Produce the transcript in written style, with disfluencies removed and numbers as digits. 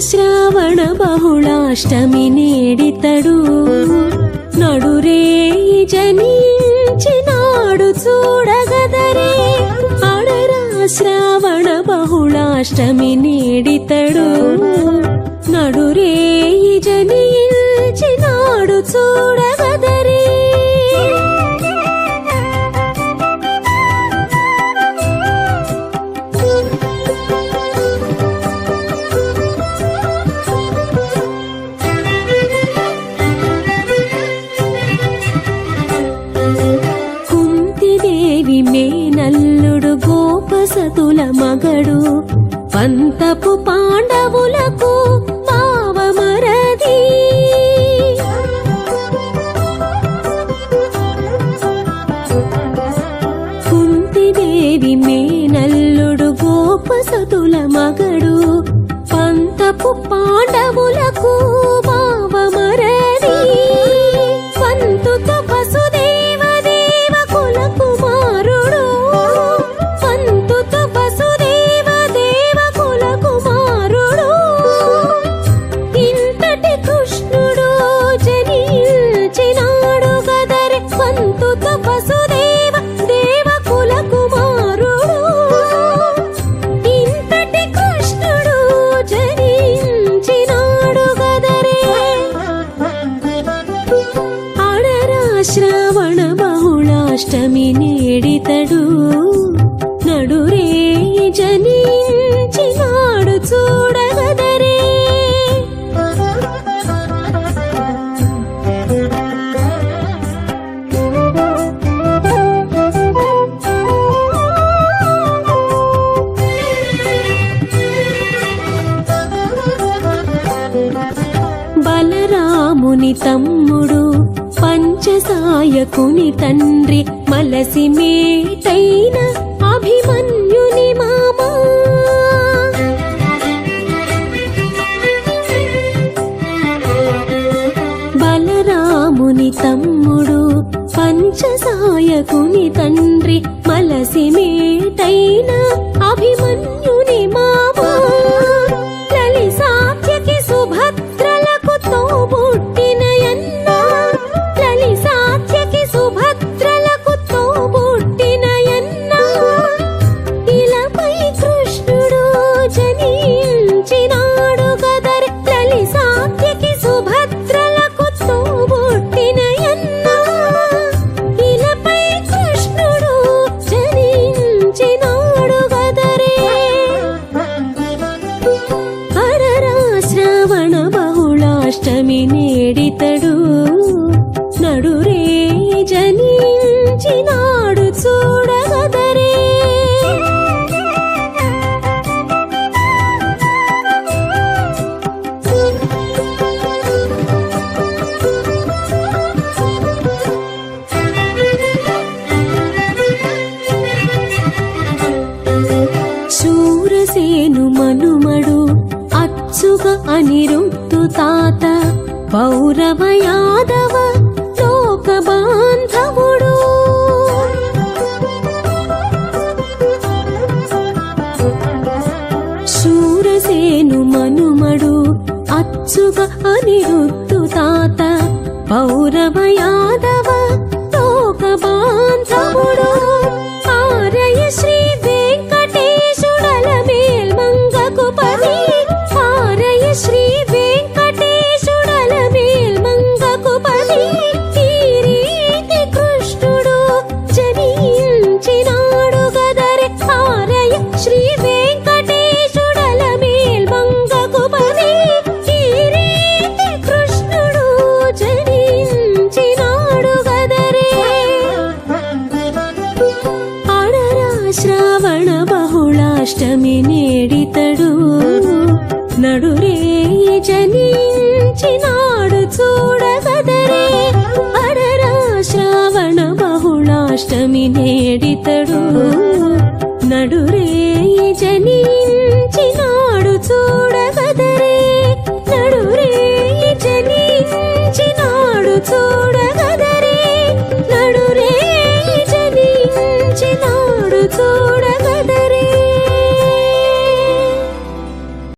శ్రావణ బహుళాష్టమి నేడితడు నడురే జనించినాడు చూడగదరే ఆడరా శ్రావణ బహుళాష్టమి నేడితడు నడురే జనించినాడు చూడగదరే మేనల్లుడు గోపసతుల మగడు పంతపు పాండవులకు పావమరది కుంతిదేవి మేనల్లుడు గోపసతుల మగడు పంతపు పాండవులకు పావమరది పంతుతో వసుదేవ దేవ కుల కుమారుడు పంతుతో వసుదేవ దేవ కుల కుమారుడు ఇంతటి కృష్ణుడు జనించినాడు గదరే పంతుతో వసుదేవ దేవ కుల కుమారుడు ఇంతటి కృష్ణుడు జనించినాడు గదరే శ్రావణ బహుళాష్టమి నేడితడు నడురే జనించినాడు చూడగదరే బలరాముని తమ్ముడు పంచసాయకుని తండ్రి మలసి మేటైన అభిమన్యుని మామా బలరాముని తమ్ముడు పంచసాయకుని తండ్రి మలసి మేటైన అభిమన్యుని మామా లలి సాత్యకి సుభద్రలకు తోబుట్టినయన్న సాత్యకి సుభద్రలకు తోబుట్టినయన్న ఇలపై కృష్ణుడు జనించినాడు గదరే లలి సాత్యకి సుభద్రలకు తోబుట్టినయన్న ఇలపై కృష్ణుడు జనించినాడు గదరే హరరా శ్రావణ బహుళాష్టమి నేడితడు నడురే జనించినాడు చూడగదరే శూరసేను మనుమడు అచ్చుగ అనిరుద్ధు తాత పౌరవ యాదవ లోక బాంధవుడు శూరసేను మనుమడు అచ్చుగ అనిరుద్ధు తాత పౌరవ యాదవ లోక బాంధవుడు ఆరయ శ్రీ వెంకటేశుడల మేల్మంగకు పది ఆరయ శ్రీ వెంకటేశుడల మేల్మంగకు పది ఈ రీతి కృష్ణుడు జనించినాడు గదరే ఆరయ శ్రీ వెంకటేశుడల మేల్మంగకు పది ఈ రీతి కృష్ణుడు జనించినాడు గదరే ఆడరా శ్రావణ బహుళాష్టమి నేడితడు నడురే జనించినాడు వచ్చినాడు చూడగదరే అరరా శ్రావణ బహుళాష్టమి